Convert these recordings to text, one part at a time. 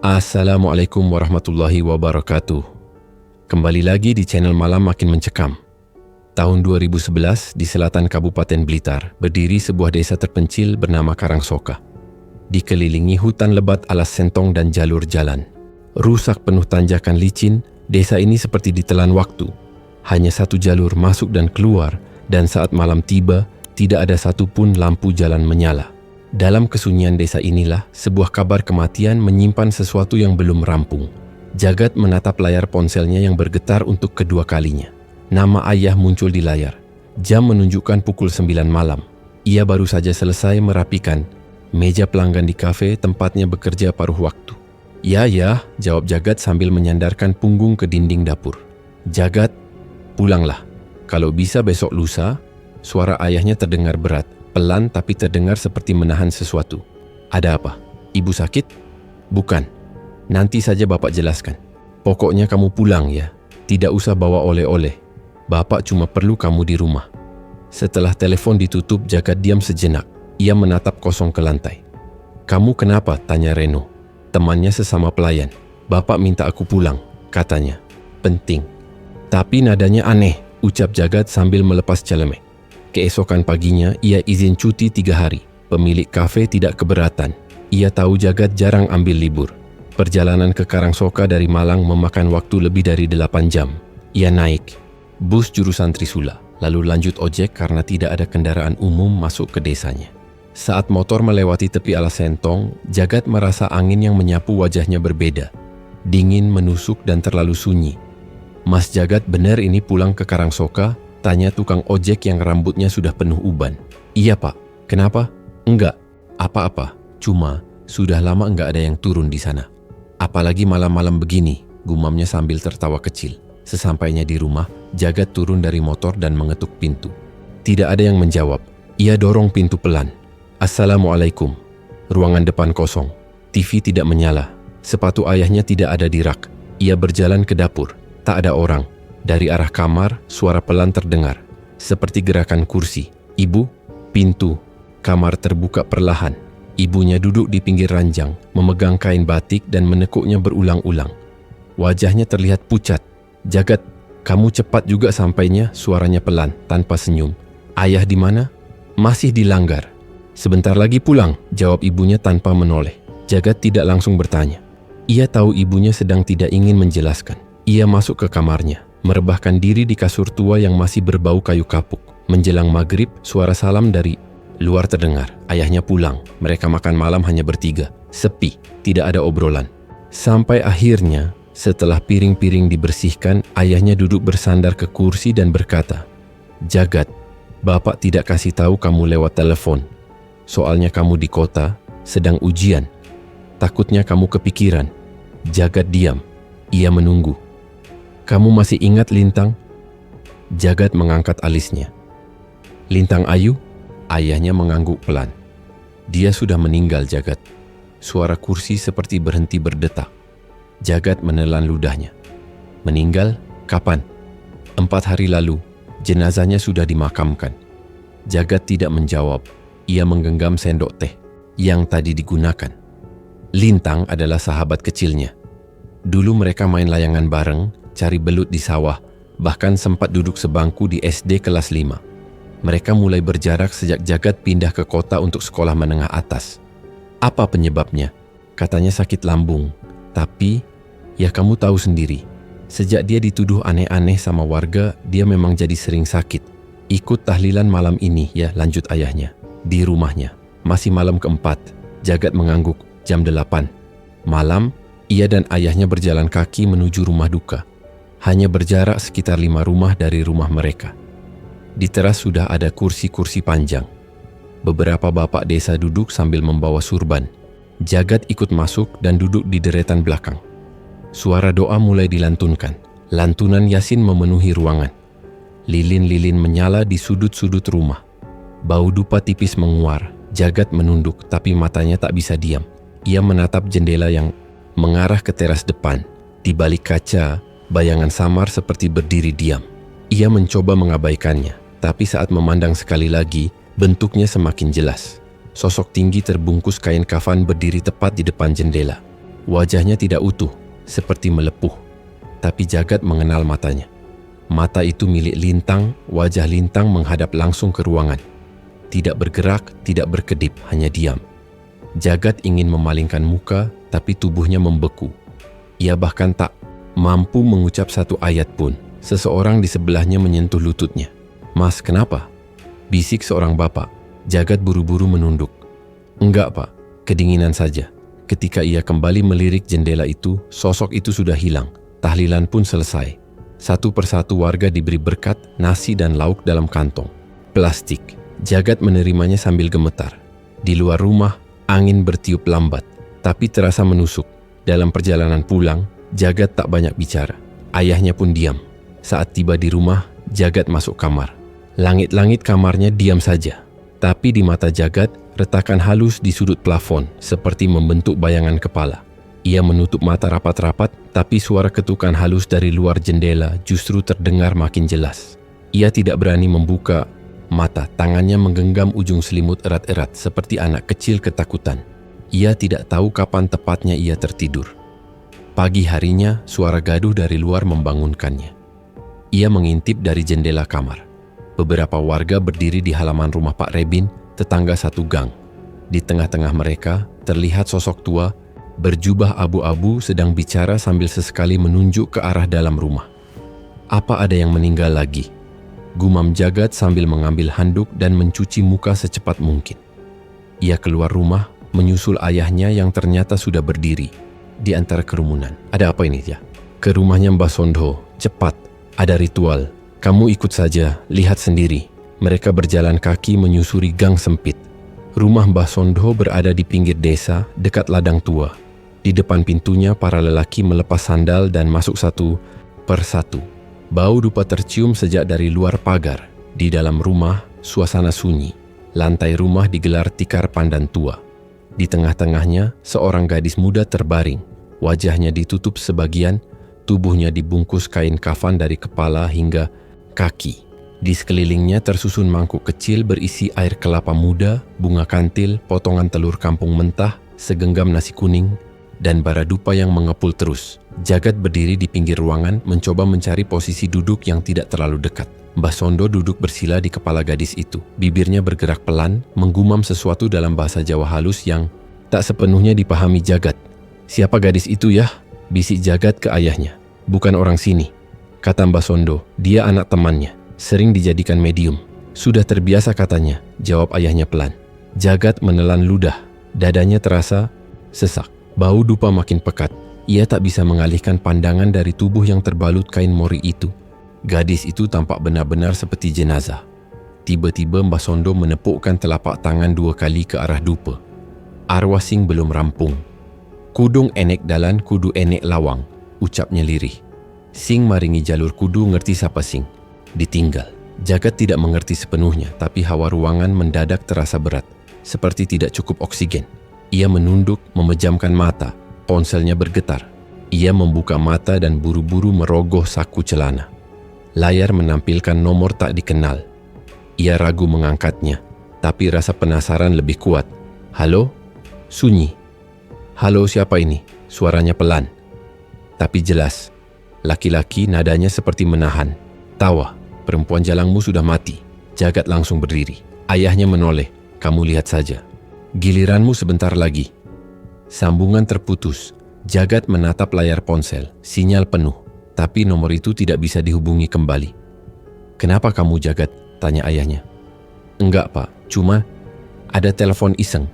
Assalamualaikum warahmatullahi wabarakatuh. Kembali lagi di channel Malam Makin Mencekam. Tahun 2011 di selatan Kabupaten Blitar berdiri sebuah desa terpencil bernama Karangsoka. Dikelilingi hutan lebat alas sentong dan jalur jalan. Rusak penuh tanjakan licin, desa ini seperti ditelan waktu. Hanya satu jalur masuk dan keluar, dan saat malam tiba, tidak ada satupun lampu jalan menyala. Dalam kesunyian desa inilah, sebuah kabar kematian menyimpan sesuatu yang belum rampung. Jagat menatap layar ponselnya yang bergetar untuk kedua kalinya. Nama ayah muncul di layar. Jam menunjukkan pukul 9 malam. Ia baru saja selesai merapikan meja pelanggan di kafe tempatnya bekerja paruh waktu. Ya, jawab Jagat sambil menyandarkan punggung ke dinding dapur. Jagat, pulanglah. Kalau bisa besok lusa. Suara ayahnya terdengar berat. Pelan tapi terdengar seperti menahan sesuatu. Ada apa? Ibu sakit? Bukan. Nanti saja Bapak jelaskan. Pokoknya kamu pulang ya. Tidak usah bawa oleh-oleh. Bapak cuma perlu kamu di rumah. Setelah telepon ditutup, Jagat diam sejenak. Ia menatap kosong ke lantai. Kamu kenapa? Tanya Reno. Temannya sesama pelayan. Bapak minta aku pulang, katanya. Penting. Tapi nadanya aneh, ucap Jagat sambil melepas celemek. Keesokan paginya, ia izin cuti 3 hari. Pemilik kafe tidak keberatan. Ia tahu Jagat jarang ambil libur. Perjalanan ke Karangsoka dari Malang memakan waktu lebih dari 8 jam. Ia naik bus jurusan Trisula, lalu lanjut ojek karena tidak ada kendaraan umum masuk ke desanya. Saat motor melewati tepi alas sentong, Jagat merasa angin yang menyapu wajahnya berbeda. Dingin, menusuk, dan terlalu sunyi. Mas Jagat, benar ini pulang ke Karangsoka? Tanya tukang ojek yang rambutnya sudah penuh uban. Iya pak, kenapa? Enggak, apa-apa, cuma sudah lama enggak ada yang turun di sana. Apalagi malam-malam begini, gumamnya sambil tertawa kecil. Sesampainya di rumah, Jagat turun dari motor dan mengetuk pintu. Tidak ada yang menjawab. Ia dorong pintu pelan. Assalamualaikum. Ruangan depan kosong. TV tidak menyala. Sepatu ayahnya tidak ada di rak. Ia berjalan ke dapur. Tak ada orang. Dari arah kamar, suara pelan terdengar, seperti gerakan kursi. Ibu, pintu kamar terbuka perlahan. Ibunya duduk di pinggir ranjang, memegang kain batik dan menekuknya berulang-ulang. Wajahnya terlihat pucat. Jagat, kamu cepat juga sampainya, suaranya pelan, tanpa senyum. Ayah di mana? Masih di langgar. Sebentar lagi pulang, jawab ibunya tanpa menoleh. Jagat tidak langsung bertanya. Ia tahu ibunya sedang tidak ingin menjelaskan. Ia masuk ke kamarnya, merebahkan diri di kasur tua yang masih berbau kayu kapuk. Menjelang maghrib, suara salam dari luar terdengar. Ayahnya pulang. Mereka makan malam hanya bertiga. Sepi, tidak ada obrolan. Sampai akhirnya, setelah piring-piring dibersihkan, ayahnya duduk bersandar ke kursi dan berkata, Jagat, Bapak tidak kasih tahu kamu lewat telepon. Soalnya kamu di kota, sedang ujian. Takutnya kamu kepikiran. Jagat diam. Ia menunggu. Kamu masih ingat Lintang? Jagat mengangkat alisnya. Lintang Ayu? Ayahnya mengangguk pelan. Dia sudah meninggal, Jagat. Suara kursi seperti berhenti berdetak. Jagat menelan ludahnya. Meninggal? Kapan? 4 hari lalu. Jenazahnya sudah dimakamkan. Jagat tidak menjawab. Ia menggenggam sendok teh yang tadi digunakan. Lintang adalah sahabat kecilnya. Dulu mereka main layangan bareng, cari belut di sawah, bahkan sempat duduk sebangku di SD kelas 5. Mereka mulai berjarak sejak Jagat pindah ke kota untuk sekolah menengah atas. Apa penyebabnya? Katanya sakit lambung. Tapi, ya kamu tahu sendiri, sejak dia dituduh aneh-aneh sama warga, dia memang jadi sering sakit. Ikut tahlilan malam ini ya, lanjut ayahnya. Di rumahnya. Masih malam keempat. Jagat mengangguk. Jam 8. Malam, ia dan ayahnya berjalan kaki menuju rumah duka. Hanya berjarak sekitar 5 rumah dari rumah mereka. Di teras sudah ada kursi-kursi panjang. Beberapa bapak desa duduk sambil membawa surban. Jagat ikut masuk dan duduk di deretan belakang. Suara doa mulai dilantunkan. Lantunan Yasin memenuhi ruangan. Lilin-lilin menyala di sudut-sudut rumah. Bau dupa tipis menguar. Jagat menunduk tapi matanya tak bisa diam. Ia menatap jendela yang mengarah ke teras depan. Di balik kaca, bayangan samar seperti berdiri diam. Ia mencoba mengabaikannya, tapi saat memandang sekali lagi, bentuknya semakin jelas. Sosok tinggi terbungkus kain kafan berdiri tepat di depan jendela. Wajahnya tidak utuh, seperti melepuh. Tapi Jagat mengenal matanya. Mata itu milik Lintang, wajah Lintang menghadap langsung ke ruangan. Tidak bergerak, tidak berkedip, hanya diam. Jagat ingin memalingkan muka, tapi tubuhnya membeku. Ia bahkan tak mampu mengucap satu ayat pun. Seseorang di sebelahnya menyentuh lututnya. "Mas, kenapa?" bisik seorang bapak. Jagat buru-buru menunduk. "Enggak, Pak, kedinginan saja." Ketika ia kembali melirik jendela itu, sosok itu sudah hilang. Tahlilan pun selesai. Satu persatu warga diberi berkat, nasi dan lauk dalam kantong plastik. Jagat menerimanya sambil gemetar. Di luar rumah, angin bertiup lambat, tapi terasa menusuk. Dalam perjalanan pulang, Jagat tak banyak bicara. Ayahnya pun diam. Saat tiba di rumah, Jagat masuk kamar. Langit-langit kamarnya diam saja. Tapi di mata Jagat, retakan halus di sudut plafon, seperti membentuk bayangan kepala. Ia menutup mata rapat-rapat, tapi suara ketukan halus dari luar jendela justru terdengar makin jelas. Ia tidak berani membuka mata, tangannya menggenggam ujung selimut erat-erat seperti anak kecil ketakutan. Ia tidak tahu kapan tepatnya ia tertidur. Pagi harinya, suara gaduh dari luar membangunkannya. Ia mengintip dari jendela kamar. Beberapa warga berdiri di halaman rumah Pak Rebin, tetangga satu gang. Di tengah-tengah mereka, terlihat sosok tua berjubah abu-abu sedang bicara sambil sesekali menunjuk ke arah dalam rumah. "Apa ada yang meninggal lagi?" gumam Jagat sambil mengambil handuk dan mencuci muka secepat mungkin. Ia keluar rumah, menyusul ayahnya yang ternyata sudah berdiri di antara kerumunan. "Ada apa ini, ya?" "Ke rumahnya Mbah Sondho, cepat. Ada ritual. Kamu ikut saja, lihat sendiri." Mereka berjalan kaki menyusuri gang sempit. Rumah Mbah Sondho berada di pinggir desa, dekat ladang tua. Di depan pintunya, para lelaki melepas sandal dan masuk satu persatu. Bau dupa tercium sejak dari luar pagar. Di dalam rumah, suasana sunyi. Lantai rumah digelar tikar pandan tua. Di tengah-tengahnya, seorang gadis muda terbaring. Wajahnya ditutup sebagian, tubuhnya dibungkus kain kafan dari kepala hingga kaki. Di sekelilingnya tersusun mangkuk kecil berisi air kelapa muda, bunga kantil, potongan telur kampung mentah, segenggam nasi kuning, dan bara dupa yang mengepul terus. Jagat berdiri di pinggir ruangan, mencoba mencari posisi duduk yang tidak terlalu dekat. Mbah Sondho duduk bersila di kepala gadis itu. Bibirnya bergerak pelan, menggumam sesuatu dalam bahasa Jawa halus yang tak sepenuhnya dipahami Jagat. "Siapa gadis itu, ya?" bisik Jagat ke ayahnya. "Bukan orang sini," kata Mbah Sondho. "Dia anak temannya, sering dijadikan medium." "Sudah terbiasa," katanya, jawab ayahnya pelan. Jagat menelan ludah, dadanya terasa sesak. Bau dupa makin pekat. Ia tak bisa mengalihkan pandangan dari tubuh yang terbalut kain mori itu. Gadis itu tampak benar-benar seperti jenazah. Tiba-tiba Mbah Sondho menepukkan telapak tangan 2 kali ke arah dupa. "Arwah Sing belum rampung. Kudung enek dalan, kudu enek lawang," ucapnya lirih. "Sing maringi jalur kudu ngerti siapa Sing." Ditinggal. Jagat tidak mengerti sepenuhnya, tapi hawa ruangan mendadak terasa berat, seperti tidak cukup oksigen. Ia menunduk, memejamkan mata. Ponselnya bergetar. Ia membuka mata dan buru-buru merogoh saku celana. Layar menampilkan nomor tak dikenal. Ia ragu mengangkatnya, tapi rasa penasaran lebih kuat. "Halo?" Sunyi. "Halo, siapa ini?" Suaranya pelan, tapi jelas. Laki-laki, nadanya seperti menahan. "Tawa, perempuan jalangmu sudah mati." Jagat langsung berdiri. Ayahnya menoleh. "Kamu lihat saja. Giliranmu sebentar lagi." Sambungan terputus. Jagat menatap layar ponsel. Sinyal penuh, tapi nomor itu tidak bisa dihubungi kembali. "Kenapa kamu, Jagat?" tanya ayahnya. "Enggak, Pak. Cuma ada telepon iseng."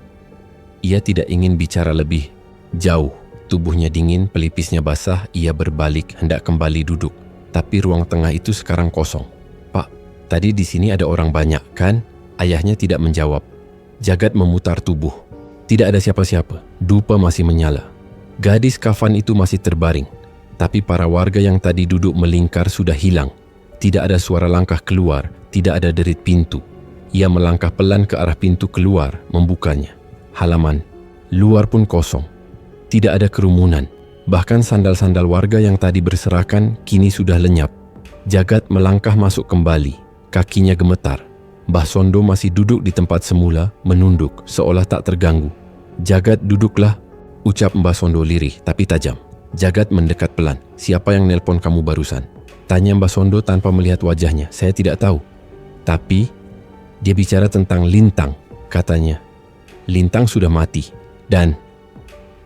Ia tidak ingin bicara lebih jauh. Tubuhnya dingin, pelipisnya basah. Ia berbalik, hendak kembali duduk. Tapi ruang tengah itu sekarang kosong. "Pak, tadi di sini ada orang banyak, kan?" Ayahnya tidak menjawab. Jagat memutar tubuh. Tidak ada siapa-siapa. Dupa masih menyala. Gadis kafan itu masih terbaring. Tapi para warga yang tadi duduk melingkar sudah hilang. Tidak ada suara langkah keluar. Tidak ada derit pintu. Ia melangkah pelan ke arah pintu keluar, membukanya. Halaman luar pun kosong. Tidak ada kerumunan. Bahkan sandal-sandal warga yang tadi berserakan kini sudah lenyap. Jagat melangkah masuk kembali. Kakinya gemetar. Mbah Sondho masih duduk di tempat semula, menunduk, seolah tak terganggu. "Jagat, duduklah," Ucap Mbah Sondo lirih tapi tajam. Jagat mendekat pelan. Siapa yang nelpon kamu barusan? Tanya Mbah Sondo tanpa melihat wajahnya. Saya tidak tahu. Tapi dia bicara tentang Lintang, katanya. Lintang sudah mati. Dan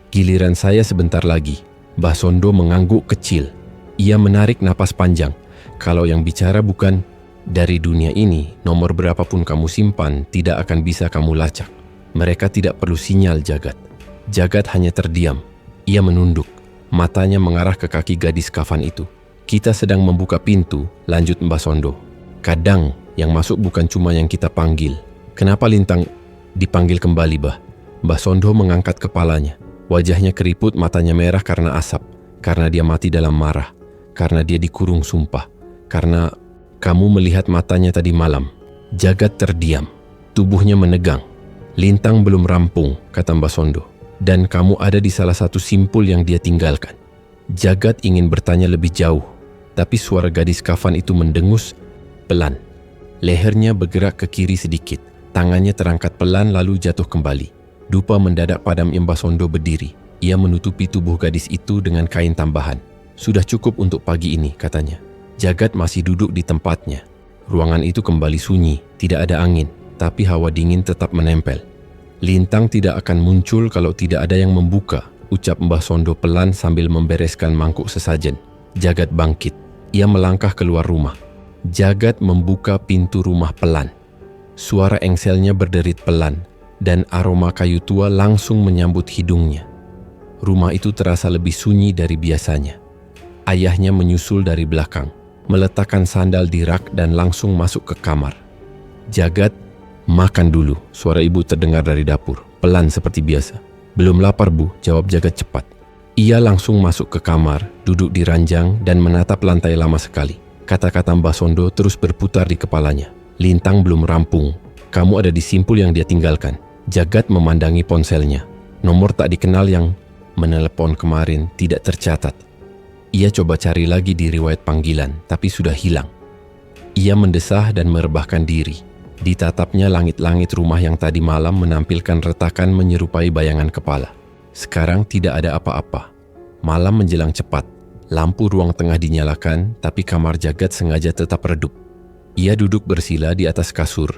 giliran saya sebentar lagi. Mbah Sondo mengangguk kecil. Ia menarik napas panjang. Kalau yang bicara bukan dari dunia ini, nomor berapapun kamu simpan tidak akan bisa kamu lacak. Mereka tidak perlu sinyal, Jagat. Jagat hanya terdiam. Ia menunduk. Matanya mengarah ke kaki gadis kafan itu. Kita sedang membuka pintu, lanjut Mbah Sondo. Kadang yang masuk bukan cuma yang kita panggil. Kenapa Lintang dipanggil kembali, Bah? Mbah Sondo mengangkat kepalanya. Wajahnya keriput, matanya merah karena asap. Karena dia mati dalam marah. Karena dia dikurung sumpah. Karena kamu melihat matanya tadi malam. Jagat terdiam. Tubuhnya menegang. Lintang belum rampung, kata Mbah Sondo. Dan kamu ada di salah satu simpul yang dia tinggalkan. Jagat ingin bertanya lebih jauh. Tapi suara gadis kafan itu mendengus pelan. Lehernya bergerak ke kiri sedikit. Tangannya terangkat pelan lalu jatuh kembali. Dupa mendadak padam. Mbah Sondo berdiri. Ia menutupi tubuh gadis itu dengan kain tambahan. Sudah cukup untuk pagi ini, katanya. Jagat masih duduk di tempatnya. Ruangan itu kembali sunyi, tidak ada angin, tapi hawa dingin tetap menempel. Lintang tidak akan muncul kalau tidak ada yang membuka, ucap Mbah Sondo pelan sambil membereskan mangkuk sesajen. Jagat bangkit. Ia melangkah keluar rumah. Jagat membuka pintu rumah pelan. Suara engselnya berderit pelan, dan aroma kayu tua langsung menyambut hidungnya. Rumah itu terasa lebih sunyi dari biasanya. Ayahnya menyusul dari belakang, meletakkan sandal di rak dan langsung masuk ke kamar. Jagat, makan dulu, suara ibu terdengar dari dapur, pelan seperti biasa. Belum lapar, Bu, jawab Jagat cepat. Ia langsung masuk ke kamar, duduk di ranjang dan menatap lantai lama sekali. Kata-kata Mbah Sondo terus berputar di kepalanya. Lintang belum rampung, kamu ada di simpul yang dia tinggalkan. Jagat memandangi ponselnya. Nomor tak dikenal yang menelepon kemarin tidak tercatat. Ia coba cari lagi di riwayat panggilan, tapi sudah hilang. Ia mendesah dan merebahkan diri. Ditatapnya langit-langit rumah yang tadi malam menampilkan retakan menyerupai bayangan kepala. Sekarang tidak ada apa-apa. Malam menjelang cepat. Lampu ruang tengah dinyalakan, tapi kamar Jagat sengaja tetap redup. Ia duduk bersila di atas kasur,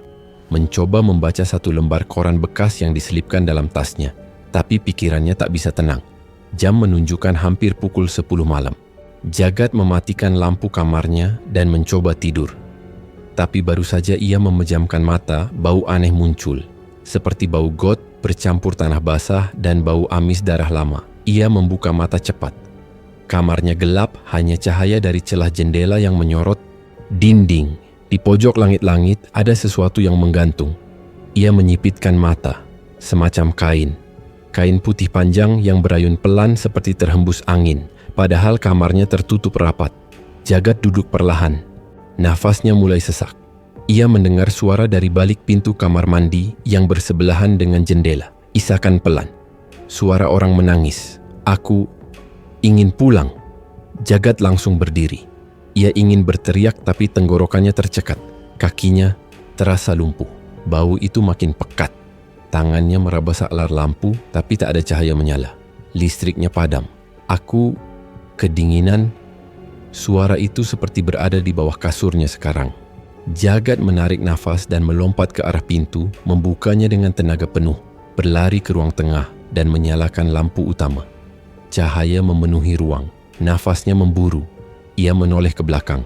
mencoba membaca satu lembar koran bekas yang diselipkan dalam tasnya. Tapi pikirannya tak bisa tenang. Jam menunjukkan hampir pukul 10 malam. Jagat mematikan lampu kamarnya dan mencoba tidur. Tapi baru saja ia memejamkan mata, bau aneh muncul. Seperti bau got bercampur tanah basah dan bau amis darah lama. Ia membuka mata cepat. Kamarnya gelap, hanya cahaya dari celah jendela yang menyorot dinding. Di pojok langit-langit ada sesuatu yang menggantung. Ia menyipitkan mata, semacam kain. Kain putih panjang yang berayun pelan seperti terhembus angin. Padahal kamarnya tertutup rapat. Jagat duduk perlahan. Nafasnya mulai sesak. Ia mendengar suara dari balik pintu kamar mandi yang bersebelahan dengan jendela. Isakan pelan. Suara orang menangis. Aku ingin pulang. Jagat langsung berdiri. Ia ingin berteriak tapi tenggorokannya tercekat. Kakinya terasa lumpuh. Bau itu makin pekat. Tangannya meraba saklar lampu tapi tak ada cahaya menyala. Listriknya padam. Aku kedinginan. Suara itu seperti berada di bawah kasurnya sekarang. Jagat menarik nafas dan melompat ke arah pintu, membukanya dengan tenaga penuh, berlari ke ruang tengah dan menyalakan lampu utama. Cahaya memenuhi ruang, nafasnya memburu. Ia menoleh ke belakang.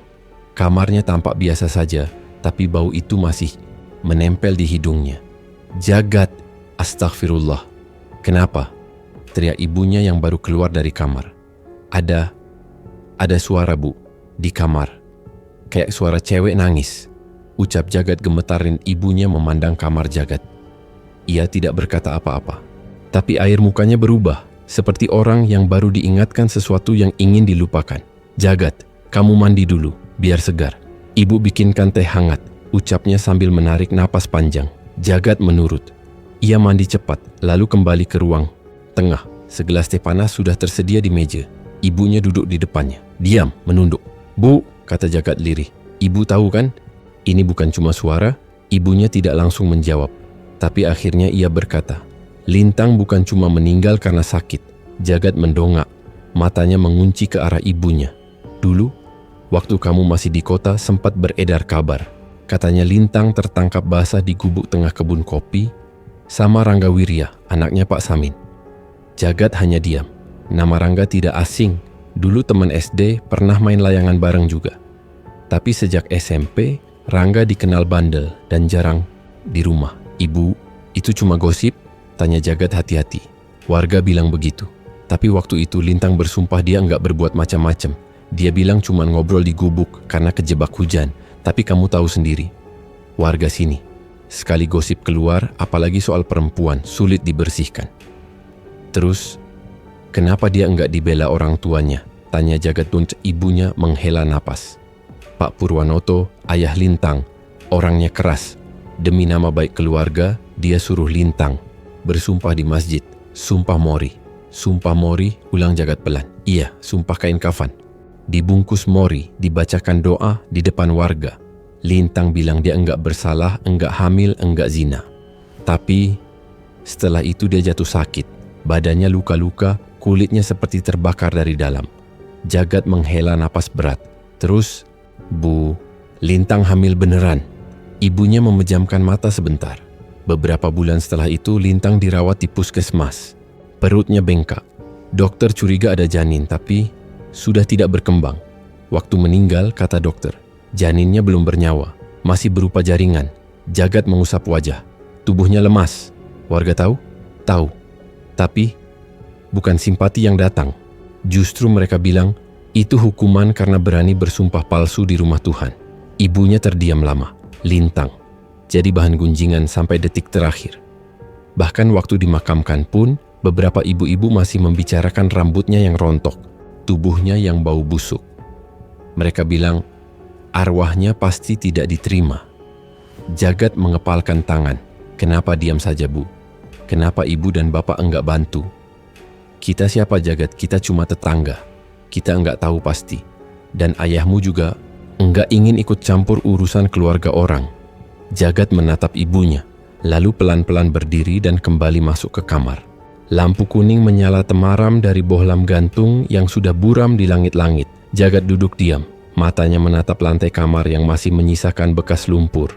Kamarnya tampak biasa saja, tapi bau itu masih menempel di hidungnya. Jagat, astagfirullah. Kenapa? Teriak ibunya yang baru keluar dari kamar. Ada suara, Bu, di kamar. Kayak suara cewek nangis. Ucap Jagat gemetarin. Ibunya memandang kamar Jagat. Ia tidak berkata apa-apa. Tapi air mukanya berubah, seperti orang yang baru diingatkan sesuatu yang ingin dilupakan. Jagat, kamu mandi dulu, biar segar. Ibu bikinkan teh hangat, ucapnya sambil menarik napas panjang. Jagat menurut. Ia mandi cepat, lalu kembali ke ruang tengah. Segelas teh panas sudah tersedia di meja. Ibunya duduk di depannya. Diam, menunduk. Bu, kata Jagat lirih. Ibu tahu kan? Ini bukan cuma suara. Ibunya tidak langsung menjawab. Tapi akhirnya ia berkata, Lintang bukan cuma meninggal karena sakit. Jagat mendongak, matanya mengunci ke arah ibunya. Dulu, waktu kamu masih di kota sempat beredar kabar. Katanya Lintang tertangkap basah di gubuk tengah kebun kopi sama Rangga Wirya, anaknya Pak Samin. Jagat hanya diam. Nama Rangga tidak asing. Dulu teman SD, pernah main layangan bareng juga. Tapi sejak SMP, Rangga dikenal bandel dan jarang di rumah. Ibu, itu cuma gosip? Tanya Jagat hati-hati. Warga bilang begitu. Tapi waktu itu Lintang bersumpah dia enggak berbuat macam-macam. Dia bilang cuma ngobrol di gubuk karena kejebak hujan. Tapi kamu tahu sendiri, warga sini. Sekali gosip keluar, apalagi soal perempuan, sulit dibersihkan. Terus, kenapa dia enggak dibela orang tuanya? Tanya Jagat Tunc, ibunya menghela napas. Pak Purwanoto, ayah Lintang, orangnya keras. Demi nama baik keluarga, dia suruh Lintang bersumpah di masjid. Sumpah Mori. Sumpah Mori, ulang Jagat pelan. Iya, sumpah kain kafan. Dibungkus Mori, dibacakan doa di depan warga. Lintang bilang dia enggak bersalah, enggak hamil, enggak zina. Tapi setelah itu dia jatuh sakit. Badannya luka-luka, kulitnya seperti terbakar dari dalam. Jagat menghela napas berat. Terus, Bu, Lintang hamil beneran. Ibunya memejamkan mata sebentar. Beberapa bulan setelah itu, Lintang dirawat di puskesmas. Perutnya bengkak. Dokter curiga ada janin, tapi sudah tidak berkembang. Waktu meninggal, kata dokter, janinnya belum bernyawa, masih berupa jaringan. Jagat mengusap wajah. Tubuhnya lemas. Warga tahu? Tahu. Tapi bukan simpati yang datang. Justru mereka bilang, itu hukuman karena berani bersumpah palsu di rumah Tuhan. Ibunya terdiam lama. Lintang jadi bahan gunjingan sampai detik terakhir. Bahkan waktu dimakamkan pun, beberapa ibu-ibu masih membicarakan rambutnya yang rontok, tubuhnya yang bau busuk. Mereka bilang, arwahnya pasti tidak diterima. Jagat mengepalkan tangan. Kenapa diam saja, Bu? Kenapa ibu dan bapak enggak bantu? Kita siapa, Jagat? Kita cuma tetangga. Kita enggak tahu pasti. Dan ayahmu juga enggak ingin ikut campur urusan keluarga orang. Jagat menatap ibunya, lalu pelan-pelan berdiri dan kembali masuk ke kamar. Lampu kuning menyala temaram dari bohlam gantung yang sudah buram di langit-langit. Jagat duduk diam, matanya menatap lantai kamar yang masih menyisakan bekas lumpur.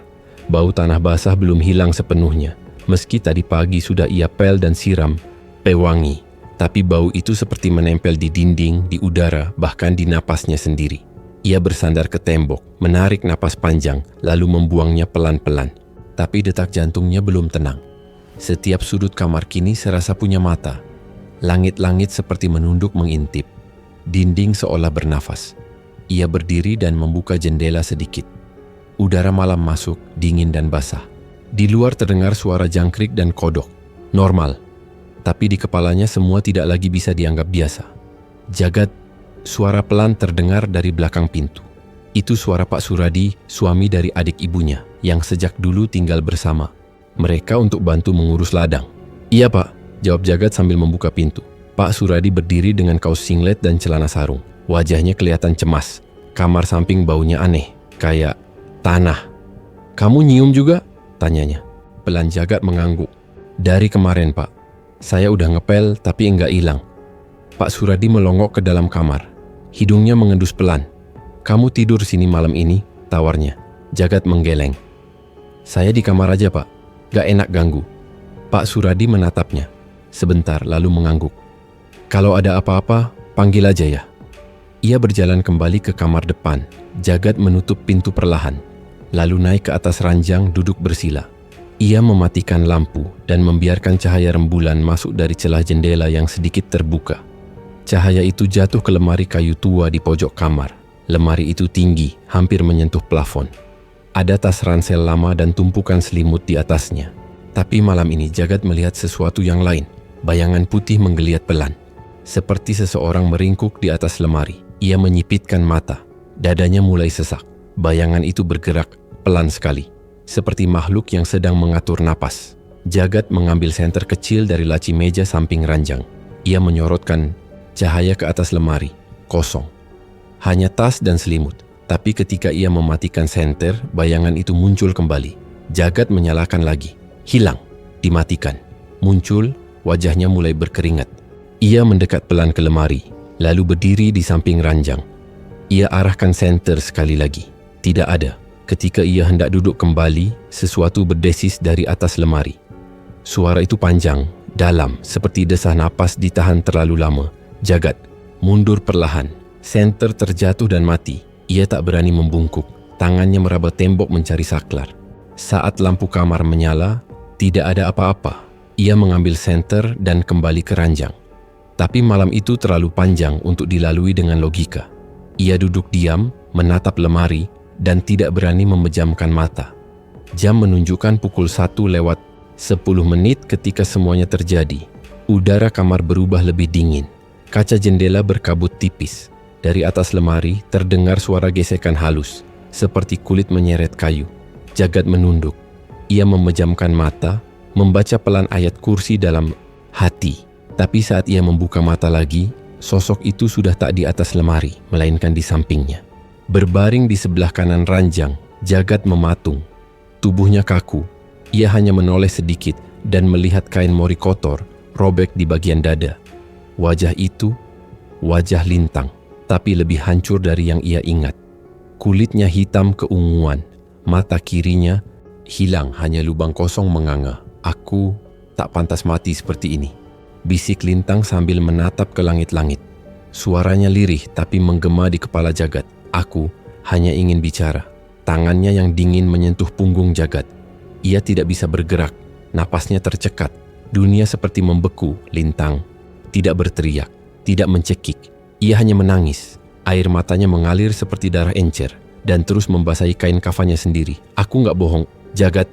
Bau tanah basah belum hilang sepenuhnya, meski tadi pagi sudah ia pel dan siram pewangi. Tapi bau itu seperti menempel di dinding, di udara, bahkan di napasnya sendiri. Ia bersandar ke tembok, menarik napas panjang, lalu membuangnya pelan-pelan. Tapi detak jantungnya belum tenang. Setiap sudut kamar kini serasa punya mata. Langit-langit seperti menunduk mengintip. Dinding seolah bernafas. Ia berdiri dan membuka jendela sedikit. Udara malam masuk, dingin dan basah. Di luar terdengar suara jangkrik dan kodok. Normal. Tapi di kepalanya semua tidak lagi bisa dianggap biasa. Jagat, suara pelan terdengar dari belakang pintu. Itu suara Pak Suradi, suami dari adik ibunya, yang sejak dulu tinggal bersama. Mereka untuk bantu mengurus ladang. Iya, Pak, jawab Jagat sambil membuka pintu. Pak Suradi berdiri dengan kaos singlet dan celana sarung. Wajahnya kelihatan cemas. Kamar samping baunya aneh, kayak tanah. Kamu nyium juga? Tanyanya. Pelan Jagat mengangguk. Dari kemarin, Pak. Saya udah ngepel tapi enggak hilang. Pak Suradi melongok ke dalam kamar. Hidungnya mengendus pelan. Kamu tidur sini malam ini, tawarnya. Jagat menggeleng. Saya di kamar aja, Pak. Gak enak ganggu. Pak Suradi menatapnya. Sebentar lalu mengangguk. Kalau ada apa-apa, panggil aja ya. Ia berjalan kembali ke kamar depan. Jagat menutup pintu perlahan. Lalu naik ke atas ranjang duduk bersila. Ia mematikan lampu dan membiarkan cahaya rembulan masuk dari celah jendela yang sedikit terbuka. Cahaya itu jatuh ke lemari kayu tua di pojok kamar. Lemari itu tinggi, hampir menyentuh plafon. Ada tas ransel lama dan tumpukan selimut di atasnya. Tapi malam ini Jagat melihat sesuatu yang lain. Bayangan putih menggeliat pelan. Seperti seseorang meringkuk di atas lemari. Ia menyipitkan mata. Dadanya mulai sesak. Bayangan itu bergerak pelan sekali. Seperti makhluk yang sedang mengatur napas. Jagat mengambil senter kecil dari laci meja samping ranjang. Ia menyorotkan cahaya ke atas lemari. Kosong. Hanya tas dan selimut. Tapi ketika ia mematikan senter, bayangan itu muncul kembali. Jagat menyalakan lagi. Hilang. Dimatikan. Muncul, wajahnya mulai berkeringat. Ia mendekat pelan ke lemari, lalu berdiri di samping ranjang. Ia arahkan senter sekali lagi. Tidak ada. Ketika ia hendak duduk kembali, sesuatu berdesis dari atas lemari. Suara itu panjang, dalam, seperti desah napas ditahan terlalu lama. Jagat mundur perlahan. Senter terjatuh dan mati. Ia tak berani membungkuk. Tangannya meraba tembok mencari saklar. Saat lampu kamar menyala, tidak ada apa-apa. Ia mengambil senter dan kembali ke ranjang. Tapi malam itu terlalu panjang untuk dilalui dengan logika. Ia duduk diam, menatap lemari, dan tidak berani memejamkan mata. Jam menunjukkan pukul 1:10 ketika semuanya terjadi. Udara kamar berubah lebih dingin. Kaca jendela berkabut tipis. Dari atas lemari terdengar suara gesekan halus, seperti kulit menyeret kayu. Jagat menunduk. Ia memejamkan mata, membaca pelan ayat kursi dalam hati. Tapi saat ia membuka mata lagi, sosok itu sudah tak di atas lemari, melainkan di sampingnya. Berbaring di sebelah kanan ranjang, Jagat mematung. Tubuhnya kaku. Ia hanya menoleh sedikit dan melihat kain mori kotor robek di bagian dada. Wajah itu, wajah Lintang, tapi lebih hancur dari yang ia ingat. Kulitnya hitam keunguan, mata kirinya hilang, hanya lubang kosong menganga. Aku tak pantas mati seperti ini, bisik Lintang sambil menatap ke langit-langit. Suaranya lirih tapi menggema di kepala Jagat. Aku hanya ingin bicara. Tangannya yang dingin menyentuh punggung Jagat. Ia tidak bisa bergerak, napasnya tercekat. Dunia seperti membeku. Lintang tidak berteriak, tidak mencekik. Ia hanya menangis. Air matanya mengalir seperti darah encer dan terus membasahi kain kafannya sendiri. Aku nggak bohong, Jagat.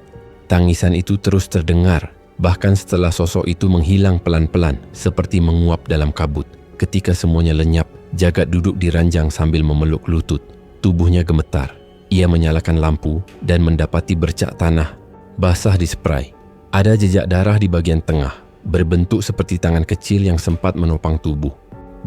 Tangisan itu terus terdengar, bahkan setelah sosok itu menghilang pelan-pelan, seperti menguap dalam kabut. Ketika semuanya lenyap, Jagat duduk di ranjang sambil memeluk lutut. Tubuhnya gemetar. Ia menyalakan lampu dan mendapati bercak tanah basah di spray. Ada jejak darah di bagian tengah, berbentuk seperti tangan kecil yang sempat menopang tubuh.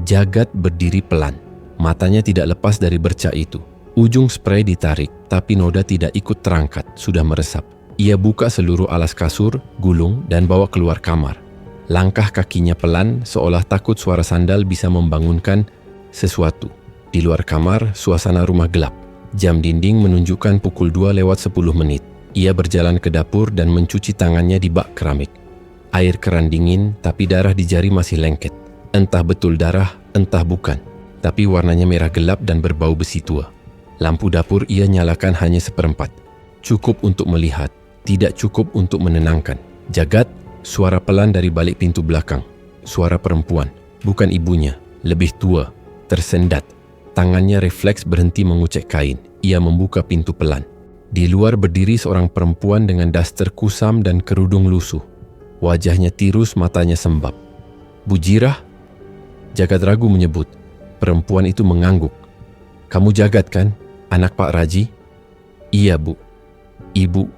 Jagat berdiri pelan. Matanya tidak lepas dari bercak itu. Ujung spray ditarik, tapi noda tidak ikut terangkat, sudah meresap. Ia buka seluruh alas kasur, gulung, dan bawa keluar kamar. Langkah kakinya pelan, seolah takut suara sandal bisa membangunkan sesuatu. Di luar kamar, suasana rumah gelap. Jam dinding menunjukkan pukul 2:10. Ia berjalan ke dapur dan mencuci tangannya di bak keramik. Air keran dingin, tapi darah di jari masih lengket. Entah betul darah, entah bukan. Tapi warnanya merah gelap dan berbau besi tua. Lampu dapur ia nyalakan hanya seperempat. Cukup untuk melihat, tidak cukup untuk menenangkan. Jagat, suara pelan dari balik pintu belakang. Suara perempuan, bukan ibunya, lebih tua, tersendat. Tangannya refleks berhenti mengucek kain. Ia membuka pintu pelan. Di luar berdiri seorang perempuan dengan daster kusam dan kerudung lusuh. Wajahnya tirus, matanya sembab. "Bu Jirah?" Jagat ragu menyebut. Perempuan itu mengangguk. "Kamu Jagat kan? Anak Pak Raji?" "Iya, Bu." "Ibu,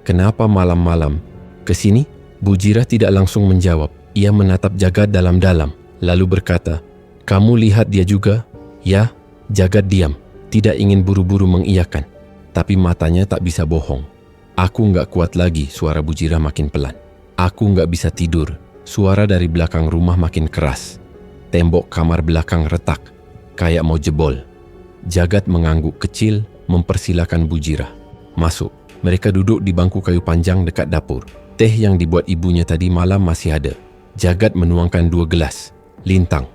kenapa malam-malam kesini?" Bu Jirah tidak langsung menjawab. Ia menatap Jagat dalam-dalam, lalu berkata, "Kamu lihat dia juga?" "Ya." Jagat diam, tidak ingin buru-buru mengiyakan. Tapi matanya tak bisa bohong. "Aku nggak kuat lagi," suara Bu Jirah makin pelan. "Aku nggak bisa tidur." Suara dari belakang rumah makin keras. Tembok kamar belakang retak, kayak mau jebol. Jagat mengangguk kecil, mempersilakan Bu Jirah. Masuk. Mereka duduk di bangku kayu panjang dekat dapur. Teh yang dibuat ibunya tadi malam masih ada. Jagat menuangkan 2 gelas. "Lintang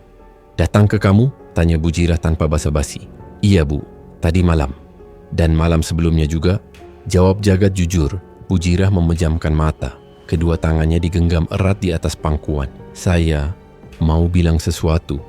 datang ke kamu?" tanya Bu Jirah tanpa basa-basi. "Iya, Bu, tadi malam." "Dan malam sebelumnya juga?" jawab Jagat jujur. Bu Jirah memejamkan mata. Kedua tangannya digenggam erat di atas pangkuan. "Saya mau bilang sesuatu,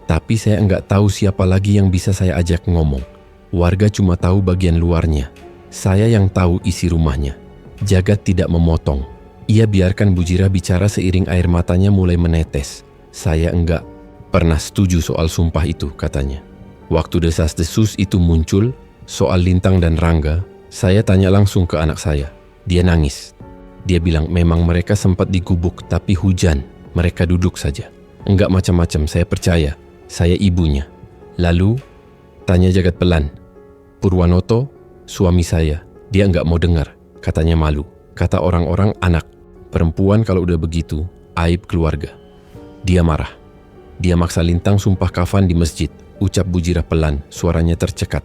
tapi saya enggak tahu siapa lagi yang bisa saya ajak ngomong. Warga cuma tahu bagian luarnya. Saya yang tahu isi rumahnya." Jagat tidak memotong. Ia biarkan Bu Jirah bicara seiring air matanya mulai menetes. "Saya enggak pernah setuju soal sumpah itu," katanya. "Waktu desas-desus itu muncul, soal Lintang dan Rangga, saya tanya langsung ke anak saya. Dia nangis. Dia bilang memang mereka sempat digubuk, tapi hujan, mereka duduk saja. Enggak macam-macam, saya percaya. Saya ibunya." "Lalu?" tanya Jagat pelan. "Purwanoto, suami saya, dia enggak mau dengar. Katanya malu. Kata orang-orang anak Perempuan kalau udah begitu, aib keluarga. Dia marah. Dia maksa Lintang sumpah kafan di masjid. Ucap Bujirah pelan, suaranya tercekat.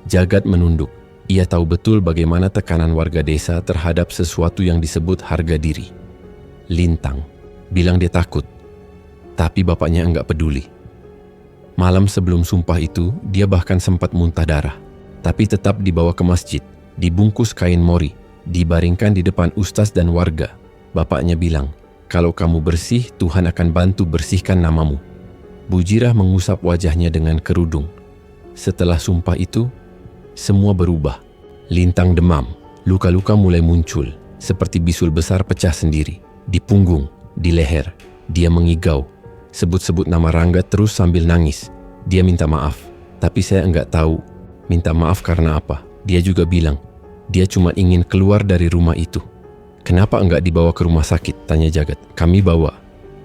Jagat menunduk. Ia tahu betul bagaimana tekanan warga desa terhadap sesuatu yang disebut harga diri. Lintang bilang dia takut, tapi bapaknya enggak peduli. Malam sebelum sumpah itu, dia bahkan sempat muntah darah, tapi tetap dibawa ke masjid, dibungkus kain mori, dibaringkan di depan ustaz dan warga. Bapaknya bilang, kalau kamu bersih, Tuhan akan bantu bersihkan namamu. Bujirah mengusap wajahnya dengan kerudung. Setelah sumpah itu, semua berubah. Lintang demam, luka-luka mulai muncul, seperti bisul besar pecah sendiri. Di punggung, di leher, dia mengigau. Sebut-sebut nama Rangga terus sambil nangis. Dia minta maaf, tapi saya enggak tahu minta maaf karena apa. Dia juga bilang, dia cuma ingin keluar dari rumah itu. Kenapa enggak dibawa ke rumah sakit? Tanya Jagat. Kami bawa,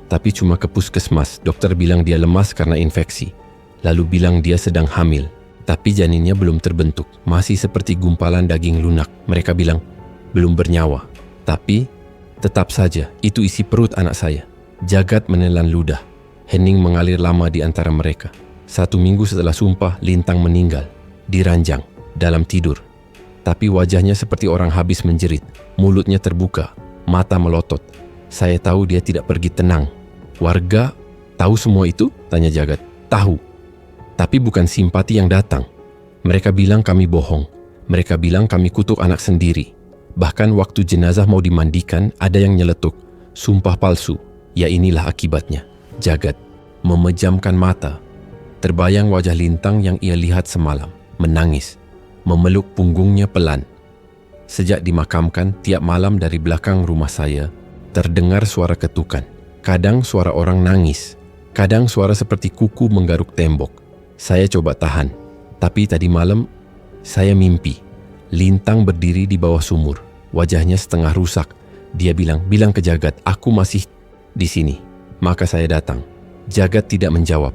tapi cuma ke puskesmas. Dokter bilang dia lemas karena infeksi. Lalu bilang dia sedang hamil, tapi janinnya belum terbentuk. Masih seperti gumpalan daging lunak. Mereka bilang, belum bernyawa. Tapi, tetap saja, itu isi perut anak saya. Jagat menelan ludah. Hening mengalir lama di antara mereka. 1 minggu setelah sumpah, Lintang meninggal. Diranjang, dalam tidur. Tapi wajahnya seperti orang habis menjerit. Mulutnya terbuka, mata melotot. Saya tahu dia tidak pergi tenang. Warga tahu semua itu? Tanya Jagat. Tahu. Tapi bukan simpati yang datang. Mereka bilang kami bohong. Mereka bilang kami kutuk anak sendiri. Bahkan waktu jenazah mau dimandikan, ada yang nyeletuk. Sumpah palsu. Ya inilah akibatnya. Jagat memejamkan mata. Terbayang wajah Lintang yang ia lihat semalam. Menangis. Memeluk punggungnya pelan. Sejak dimakamkan, tiap malam dari belakang rumah saya terdengar suara ketukan. Kadang suara orang nangis, kadang suara seperti kuku menggaruk tembok. Saya coba tahan, tapi tadi malam saya mimpi. Lintang berdiri di bawah sumur, wajahnya setengah rusak. Dia bilang ke Jagat, aku masih di sini. Maka saya datang. Jagat tidak menjawab.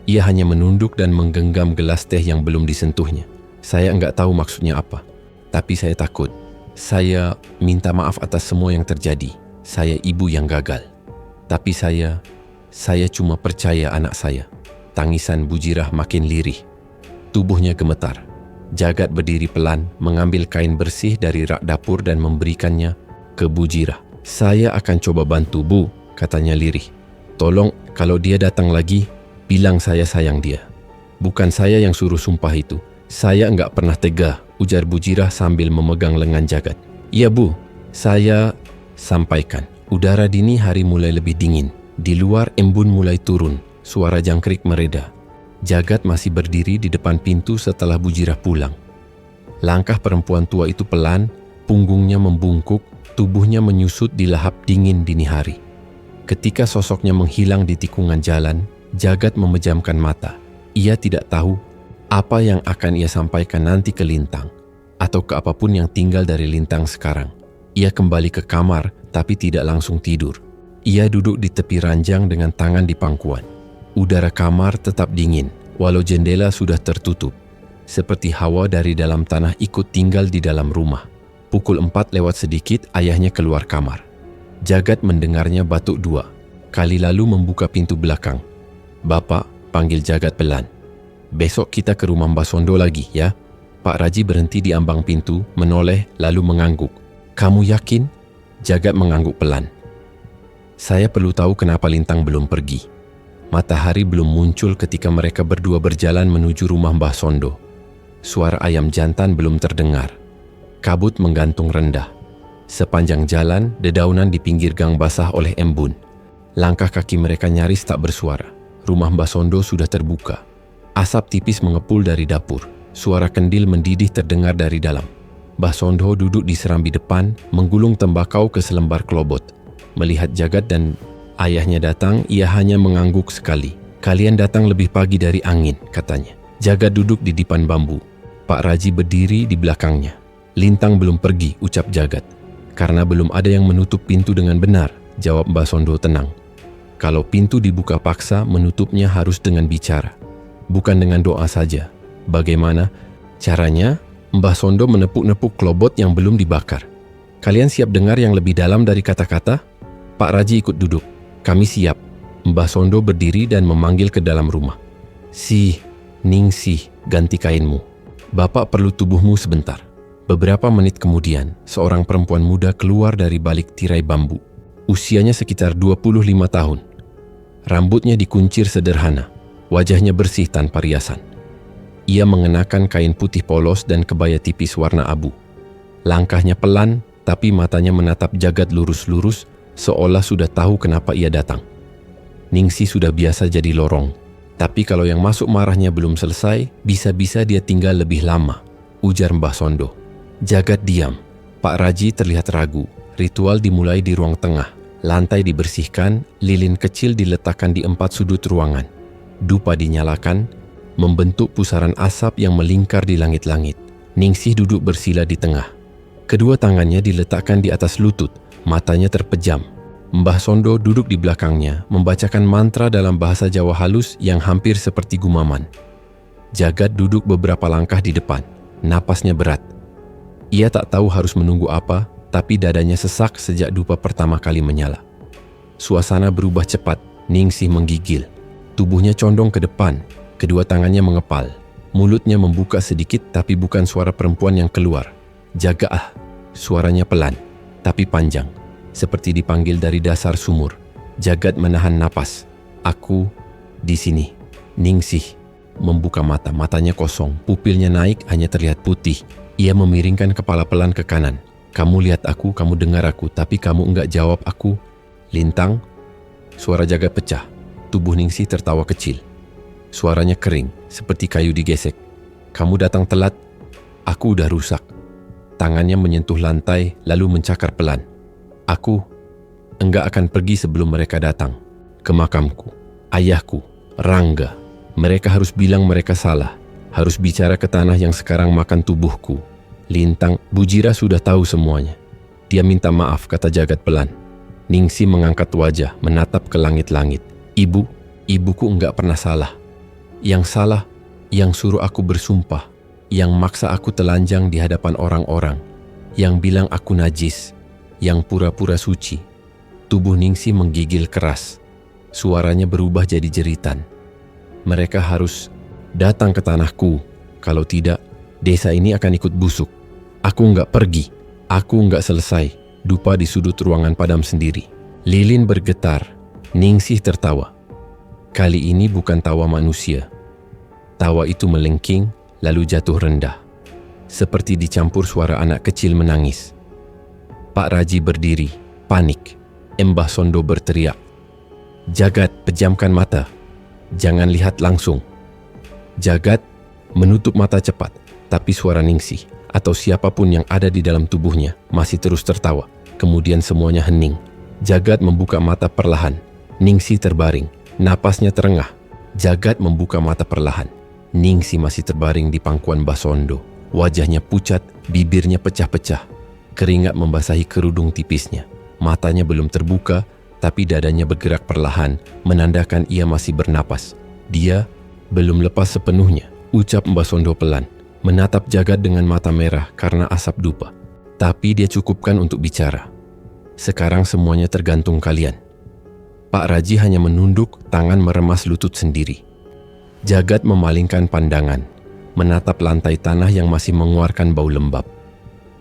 Ia hanya menunduk dan menggenggam gelas teh yang belum disentuhnya. Saya enggak tahu maksudnya apa, tapi saya takut. Saya minta maaf atas semua yang terjadi. Saya ibu yang gagal. Tapi saya cuma percaya anak saya. Tangisan Bujirah makin lirih. Tubuhnya gemetar. Jagat berdiri pelan, mengambil kain bersih dari rak dapur dan memberikannya ke Bujirah. Saya akan coba bantu, Bu, katanya lirih. Tolong, kalau dia datang lagi, bilang saya sayang dia. Bukan saya yang suruh sumpah itu. Saya enggak pernah tega, ujar Bujirah sambil memegang lengan Jagat. Iya, Bu, saya sampaikan. Udara dini hari mulai lebih dingin. Di luar embun mulai turun, suara jangkrik mereda. Jagat masih berdiri di depan pintu setelah Bujirah pulang. Langkah perempuan tua itu pelan, punggungnya membungkuk, tubuhnya menyusut di lahap dingin dini hari. Ketika sosoknya menghilang di tikungan jalan, Jagat memejamkan mata. Ia tidak tahu apa yang akan ia sampaikan nanti ke Lintang, atau ke apapun yang tinggal dari Lintang sekarang. Ia kembali ke kamar, tapi tidak langsung tidur. Ia duduk di tepi ranjang dengan tangan di pangkuan. Udara kamar tetap dingin, walau jendela sudah tertutup. Seperti hawa dari dalam tanah ikut tinggal di dalam rumah. Pukul 4 lewat sedikit, ayahnya keluar kamar. Jagat mendengarnya batuk 2 kali lalu membuka pintu belakang. Bapak, panggil Jagat pelan. Besok kita ke rumah Mbak Sondo lagi, ya? Pak Raji berhenti di ambang pintu, menoleh lalu mengangguk. Kamu yakin? Jagat mengangguk pelan. Saya perlu tahu kenapa Lintang belum pergi. Matahari belum muncul ketika mereka berdua berjalan menuju rumah Mbah Sondo. Suara ayam jantan belum terdengar. Kabut menggantung rendah. Sepanjang jalan, dedaunan di pinggir gang basah oleh embun. Langkah kaki mereka nyaris tak bersuara. Rumah Mbah Sondo sudah terbuka. Asap tipis mengepul dari dapur. Suara kendil mendidih terdengar dari dalam. Mbah Sondo duduk di serambi depan, menggulung tembakau ke selembar kelobot. Melihat Jagat dan ayahnya datang, ia hanya mengangguk sekali. Kalian datang lebih pagi dari angin, katanya. Jagat duduk di dipan bambu. Pak Raji berdiri di belakangnya. Lintang belum pergi, ucap Jagat. Karena belum ada yang menutup pintu dengan benar, jawab Mbah Sondo tenang. Kalau pintu dibuka paksa, menutupnya harus dengan bicara. Bukan dengan doa saja. Bagaimana caranya? Mbah Sondo menepuk-nepuk kelobot yang belum dibakar. Kalian siap dengar yang lebih dalam dari kata-kata? Pak Raji ikut duduk. Kami siap. Mbah Sondo berdiri dan memanggil ke dalam rumah. Si, Ningsih, ganti kainmu. Bapak perlu tubuhmu sebentar. Beberapa menit kemudian, seorang perempuan muda keluar dari balik tirai bambu. Usianya sekitar 25 tahun. Rambutnya dikuncir sederhana, wajahnya bersih tanpa riasan. Ia mengenakan kain putih polos dan kebaya tipis warna abu. Langkahnya pelan, tapi matanya menatap Jagat lurus-lurus, seolah sudah tahu kenapa ia datang. Ningsih sudah biasa jadi lorong, tapi kalau yang masuk marahnya belum selesai, bisa-bisa dia tinggal lebih lama, ujar Mbah Sondo. Jagat diam. Pak Raji terlihat ragu. Ritual dimulai di ruang tengah. Lantai dibersihkan, lilin kecil diletakkan di 4 sudut ruangan. Dupa dinyalakan, membentuk pusaran asap yang melingkar di langit-langit. Ningsih duduk bersila di tengah. Kedua tangannya diletakkan di atas lutut, matanya terpejam. Mbah Sondo duduk di belakangnya, membacakan mantra dalam bahasa Jawa halus yang hampir seperti gumaman. Jagat duduk beberapa langkah di depan, napasnya berat. Ia tak tahu harus menunggu apa, tapi dadanya sesak sejak dupa pertama kali menyala. Suasana berubah cepat, Ningsih menggigil. Tubuhnya condong ke depan, kedua tangannya mengepal. Mulutnya membuka sedikit tapi bukan suara perempuan yang keluar. Jaga. Suaranya pelan, tapi panjang, seperti dipanggil dari dasar sumur. Jagat menahan napas. Aku di sini. Ningsih membuka mata, matanya kosong, pupilnya naik, hanya terlihat putih. Ia memiringkan kepala pelan ke kanan. Kamu lihat aku, kamu dengar aku, tapi kamu enggak jawab aku. Lintang. Suara Jagat pecah. Tubuh Ningsih tertawa kecil. Suaranya kering, seperti kayu digesek. Kamu datang telat. Aku udah rusak. Tangannya menyentuh lantai, lalu mencakar pelan. Aku enggak akan pergi sebelum mereka datang. Ke makamku. Ayahku, Rangga. Mereka harus bilang mereka salah. Harus bicara ke tanah yang sekarang makan tubuhku. Lintang, Bujira sudah tahu semuanya. Dia minta maaf, kata Jagat pelan. Ningsih mengangkat wajah, menatap ke langit-langit. Ibuku enggak pernah salah. Yang salah, yang suruh aku bersumpah. Yang maksa aku telanjang di hadapan orang-orang. Yang bilang aku najis. Yang pura-pura suci. Tubuh Ningsih menggigil keras. Suaranya berubah jadi jeritan. Mereka harus datang ke tanahku. Kalau tidak, desa ini akan ikut busuk. Aku enggak pergi. Aku enggak selesai. Dupa di sudut ruangan padam sendiri. Lilin bergetar. Ningsih tertawa. Kali ini bukan tawa manusia. Tawa itu melengking, lalu jatuh rendah. Seperti dicampur suara anak kecil menangis. Pak Raji berdiri, panik. Mbah Sondo berteriak. Jagat, pejamkan mata. Jangan lihat langsung. Jagat menutup mata cepat, tapi suara Ningsih atau siapapun yang ada di dalam tubuhnya masih terus tertawa. Kemudian semuanya hening. Jagat membuka mata perlahan. Ningsih terbaring, napasnya terengah. Jagat membuka mata perlahan. Ningsih masih terbaring di pangkuan Mbah Sondo. Wajahnya pucat, bibirnya pecah-pecah. Keringat membasahi kerudung tipisnya. Matanya belum terbuka, tapi dadanya bergerak perlahan, menandakan ia masih bernapas. Dia belum lepas sepenuhnya, ucap Mbah Sondo pelan, menatap Jagat dengan mata merah karena asap dupa. Tapi dia cukupkan untuk bicara. Sekarang semuanya tergantung kalian. Pak Raji hanya menunduk, tangan meremas lutut sendiri. Jagat memalingkan pandangan, menatap lantai tanah yang masih mengeluarkan bau lembab.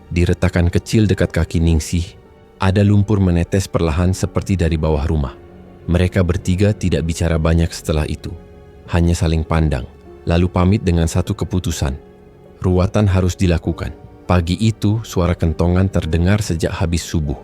Di retakan kecil dekat kaki Ningsih, ada lumpur menetes perlahan seperti dari bawah rumah. Mereka bertiga tidak bicara banyak setelah itu. Hanya saling pandang, lalu pamit dengan satu keputusan. Ruatan harus dilakukan. Pagi itu, suara kentongan terdengar sejak habis subuh.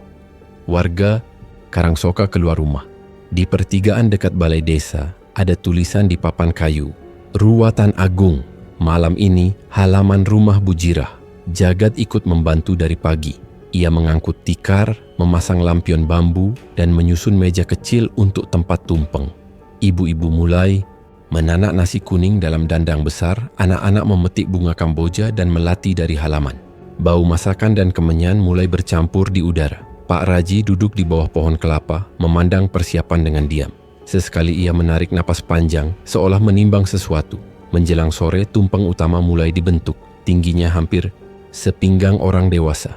Warga Karangsoka keluar rumah. Di pertigaan dekat balai desa, ada tulisan di papan kayu. Ruatan Agung. Malam ini, halaman rumah Bujirah. Jagat ikut membantu dari pagi. Ia mengangkut tikar, memasang lampion bambu, dan menyusun meja kecil untuk tempat tumpeng. Ibu-ibu mulai menanak nasi kuning dalam dandang besar, anak-anak memetik bunga kamboja dan melati dari halaman. Bau masakan dan kemenyan mulai bercampur di udara. Pak Raji duduk di bawah pohon kelapa, memandang persiapan dengan diam. Sesekali ia menarik napas panjang, seolah menimbang sesuatu. Menjelang sore, tumpeng utama mulai dibentuk, tingginya hampir sepinggang orang dewasa.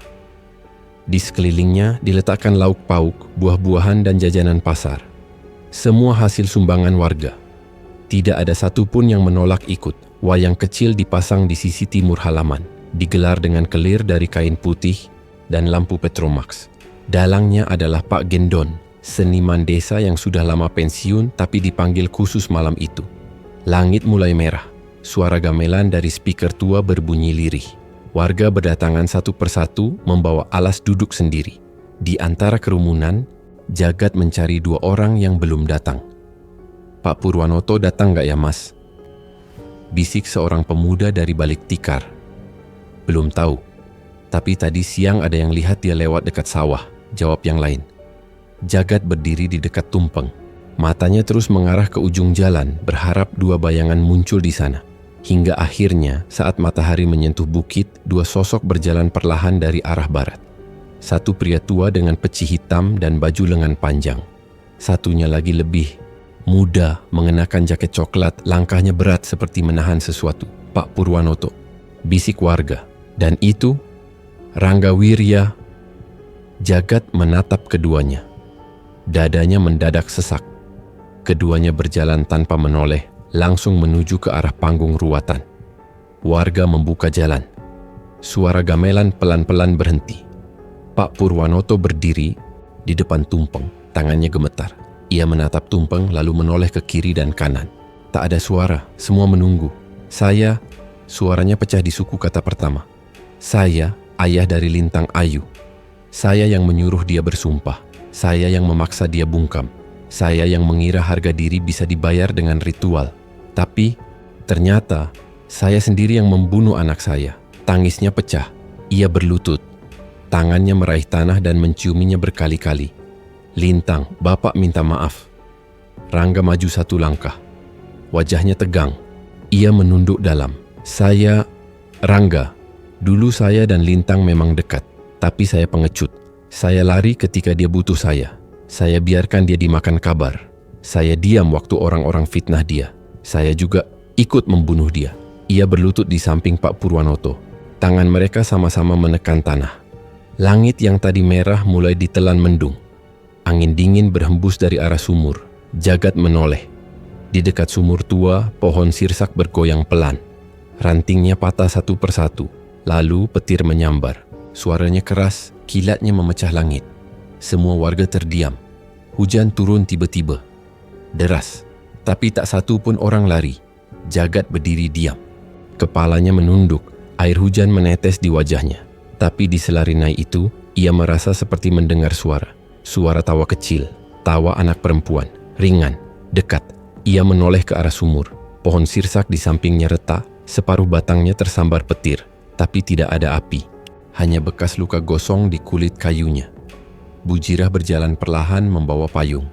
Di sekelilingnya diletakkan lauk pauk, buah-buahan dan jajanan pasar. Semua hasil sumbangan warga. Tidak ada satupun yang menolak ikut. Wayang kecil dipasang di sisi timur halaman, digelar dengan kelir dari kain putih dan lampu Petromax. Dalangnya adalah Pak Gendon, seniman desa yang sudah lama pensiun tapi dipanggil khusus malam itu. Langit mulai merah. Suara gamelan dari speaker tua berbunyi lirih. Warga berdatangan satu persatu membawa alas duduk sendiri. Di antara kerumunan, Jagat mencari 2 orang yang belum datang. "Pak Purwanoto datang gak ya, Mas?" Bisik seorang pemuda dari balik tikar. "Belum tahu, tapi tadi siang ada yang lihat dia lewat dekat sawah," jawab yang lain. Jagat berdiri di dekat tumpeng. Matanya terus mengarah ke ujung jalan, berharap 2 bayangan muncul di sana. Hingga akhirnya saat matahari menyentuh bukit, 2 sosok berjalan perlahan dari arah barat. Satu pria tua dengan peci hitam dan baju lengan panjang. Satunya lagi lebih muda, mengenakan jaket coklat, langkahnya berat seperti menahan sesuatu. "Pak Purwanoto," bisik warga. "Dan itu Rangga Wirya." Jagat menatap keduanya. Dadanya mendadak sesak. Keduanya berjalan tanpa menoleh, langsung menuju ke arah panggung ruatan. Warga membuka jalan. Suara gamelan pelan-pelan berhenti. Pak Purwanoto berdiri di depan tumpeng, tangannya gemetar. Ia menatap tumpeng lalu menoleh ke kiri dan kanan. Tak ada suara, semua menunggu. "Saya," suaranya pecah di suku kata pertama. "Saya, ayah dari Lintang Ayu. Saya yang menyuruh dia bersumpah. Saya yang memaksa dia bungkam. Saya yang mengira harga diri bisa dibayar dengan ritual. Tapi ternyata saya sendiri yang membunuh anak saya." Tangisnya pecah. Ia berlutut. Tangannya meraih tanah dan menciuminya berkali-kali. "Lintang, Bapak minta maaf." Rangga maju 1 langkah. Wajahnya tegang. Ia menunduk dalam. "Saya, Rangga, dulu saya dan Lintang memang dekat. Tapi saya pengecut. Saya lari ketika dia butuh saya. Saya biarkan dia dimakan kabar. Saya diam waktu orang-orang fitnah dia. Saya juga ikut membunuh dia." Ia berlutut di samping Pak Purwanoto. Tangan mereka sama-sama menekan tanah. Langit yang tadi merah mulai ditelan mendung. Angin dingin berhembus dari arah sumur. Jagat menoleh. Di dekat sumur tua, pohon sirsak bergoyang pelan. Rantingnya patah satu persatu. Lalu petir menyambar. Suaranya keras, kilatnya memecah langit. Semua warga terdiam. Hujan turun tiba-tiba. Deras. Tapi tak satu pun orang lari. Jagat berdiri diam. Kepalanya menunduk, air hujan menetes di wajahnya. Tapi di selarinai itu, ia merasa seperti mendengar suara. Suara tawa kecil, tawa anak perempuan, ringan, dekat. Ia menoleh ke arah sumur. Pohon sirsak di sampingnya retak, separuh batangnya tersambar petir. Tapi tidak ada api, hanya bekas luka gosong di kulit kayunya. Bujirah berjalan perlahan membawa payung.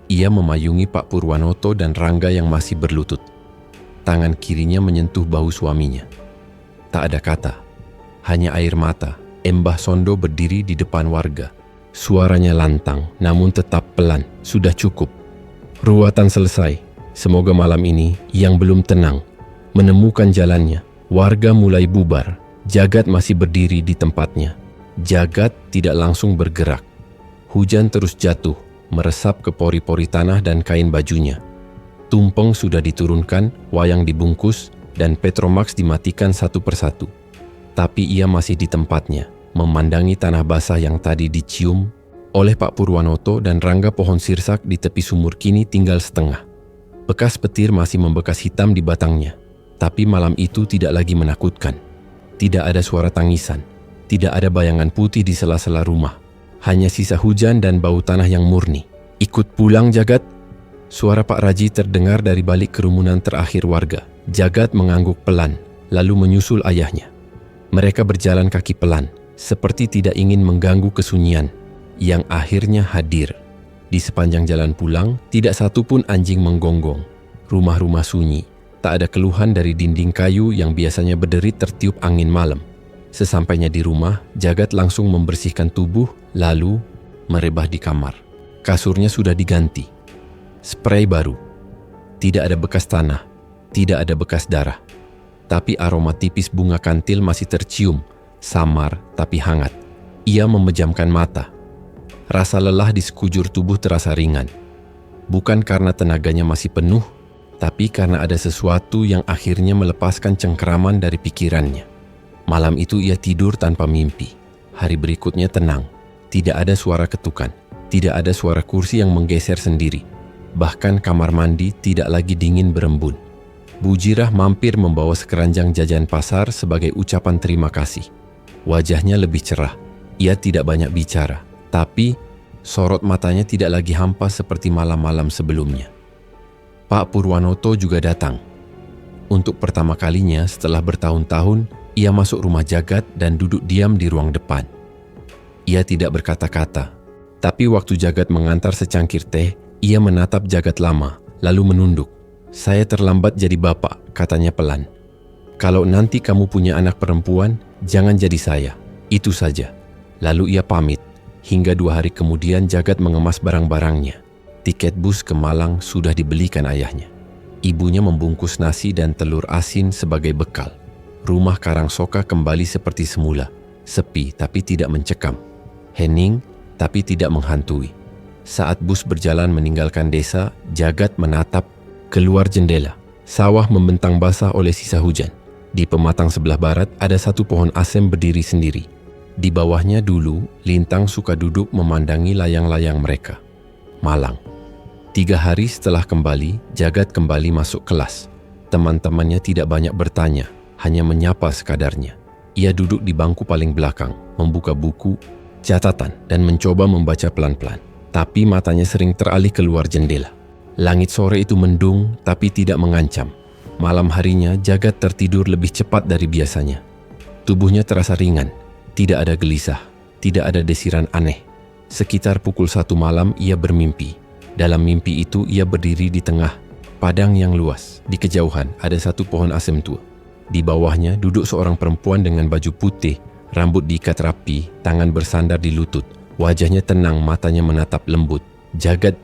Ia memayungi Pak Purwanoto dan Rangga yang masih berlutut. Tangan kirinya menyentuh bahu suaminya. Tak ada kata, hanya air mata. Embah Sondo berdiri di depan warga. Suaranya lantang, namun tetap pelan. "Sudah cukup. Ruatan selesai. Semoga malam ini yang belum tenang menemukan jalannya." Warga mulai bubar. Jagat masih berdiri di tempatnya. Jagat tidak langsung bergerak. Hujan terus jatuh, meresap ke pori-pori tanah dan kain bajunya. Tumpeng sudah diturunkan, wayang dibungkus, dan Petromax dimatikan satu persatu. Tapi ia masih di tempatnya, memandangi tanah basah yang tadi dicium oleh Pak Purwanoto dan Rangga. Pohon sirsak di tepi sumur kini tinggal setengah. Bekas petir masih membekas hitam di batangnya. Tapi malam itu tidak lagi menakutkan. Tidak ada suara tangisan. Tidak ada bayangan putih di sela-sela rumah. Hanya sisa hujan dan bau tanah yang murni. "Ikut pulang, Jagat?" Suara Pak Raji terdengar dari balik kerumunan terakhir warga. Jagat mengangguk pelan, lalu menyusul ayahnya. Mereka berjalan kaki pelan, seperti tidak ingin mengganggu kesunyian yang akhirnya hadir. Di sepanjang jalan pulang, tidak satu pun anjing menggonggong. Rumah-rumah sunyi. Tak ada keluhan dari dinding kayu yang biasanya berderit tertiup angin malam. Sesampainya di rumah, Jagat langsung membersihkan tubuh, lalu merebah di kamar. Kasurnya sudah diganti. Spray baru. Tidak ada bekas tanah, tidak ada bekas darah. Tapi aroma tipis bunga kantil masih tercium, samar tapi hangat. Ia memejamkan mata. Rasa lelah di sekujur tubuh terasa ringan. Bukan karena tenaganya masih penuh, tapi karena ada sesuatu yang akhirnya melepaskan cengkeraman dari pikirannya. Malam itu ia tidur tanpa mimpi. Hari berikutnya tenang. Tidak ada suara ketukan. Tidak ada suara kursi yang menggeser sendiri. Bahkan kamar mandi tidak lagi dingin berembun. Bu Jirah mampir membawa sekeranjang jajan pasar sebagai ucapan terima kasih. Wajahnya lebih cerah. Ia tidak banyak bicara, tapi sorot matanya tidak lagi hampa seperti malam-malam sebelumnya. Pak Purwanoto juga datang. Untuk pertama kalinya setelah bertahun-tahun, ia masuk rumah Jagat dan duduk diam di ruang depan. Ia tidak berkata-kata, tapi waktu Jagat mengantar secangkir teh, ia menatap Jagat lama, lalu menunduk. "Saya terlambat jadi bapak," katanya pelan. "Kalau nanti kamu punya anak perempuan, jangan jadi saya. Itu saja." Lalu ia pamit. Hingga 2 hari kemudian Jagat mengemas barang-barangnya. Tiket bus ke Malang sudah dibelikan ayahnya. Ibunya membungkus nasi dan telur asin sebagai bekal. Rumah Karangsoka kembali seperti semula. Sepi tapi tidak mencekam. Hening tapi tidak menghantui. Saat bus berjalan meninggalkan desa, Jagat menatap keluar jendela. Sawah membentang basah oleh sisa hujan. Di pematang sebelah barat ada satu pohon asem berdiri sendiri. Di bawahnya dulu, Lintang suka duduk memandangi layang-layang mereka. Malang. 3 hari setelah kembali, Jagat kembali masuk kelas. Teman-temannya tidak banyak bertanya, hanya menyapa sekadarnya. Ia duduk di bangku paling belakang, membuka buku, catatan, dan mencoba membaca pelan-pelan. Tapi matanya sering teralih keluar jendela. Langit sore itu mendung, tapi tidak mengancam. Malam harinya, Jagat tertidur lebih cepat dari biasanya. Tubuhnya terasa ringan. Tidak ada gelisah, tidak ada desiran aneh. Sekitar pukul 1 malam ia bermimpi. Dalam mimpi itu ia berdiri di tengah padang yang luas. Di kejauhan ada satu pohon asem tua. Di bawahnya duduk seorang perempuan dengan baju putih, rambut diikat rapi, tangan bersandar di lutut. Wajahnya tenang, matanya menatap lembut. "Jagat,"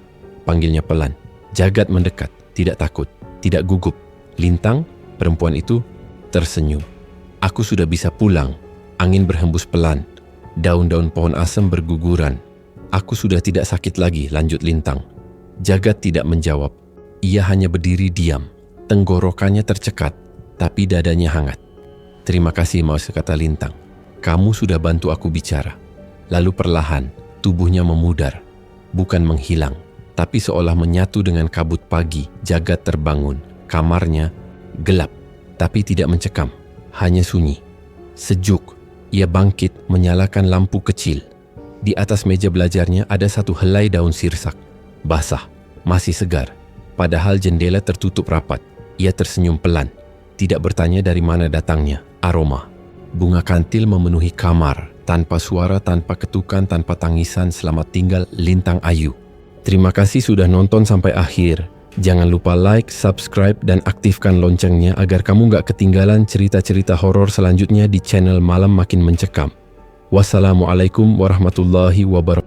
panggilnya pelan. Jagat mendekat, tidak takut, tidak gugup. "Lintang," perempuan itu tersenyum. "Aku sudah bisa pulang." Angin berhembus pelan, daun-daun pohon asem berguguran. "Aku sudah tidak sakit lagi," lanjut Lintang. Jagat tidak menjawab. Ia hanya berdiri diam. Tenggorokannya tercekat, tapi dadanya hangat. "Terima kasih," kata Lintang. "Kamu sudah bantu aku bicara." Lalu perlahan, tubuhnya memudar. Bukan menghilang, tapi seolah menyatu dengan kabut pagi. Jagat terbangun. Kamarnya gelap, tapi tidak mencekam. Hanya sunyi. Sejuk. Ia bangkit, menyalakan lampu kecil. Di atas meja belajarnya ada satu helai daun sirsak. Basah, masih segar. Padahal jendela tertutup rapat. Ia tersenyum pelan. Tidak bertanya dari mana datangnya. Aroma. Bunga kantil memenuhi kamar. Tanpa suara, tanpa ketukan, tanpa tangisan. Selamat tinggal, Lintang Ayu. Terima kasih sudah nonton sampai akhir. Jangan lupa like, subscribe, dan aktifkan loncengnya agar kamu gak ketinggalan cerita-cerita horor selanjutnya di channel Malam Makin Mencekam. Wassalamualaikum warahmatullahi wabarakatuh.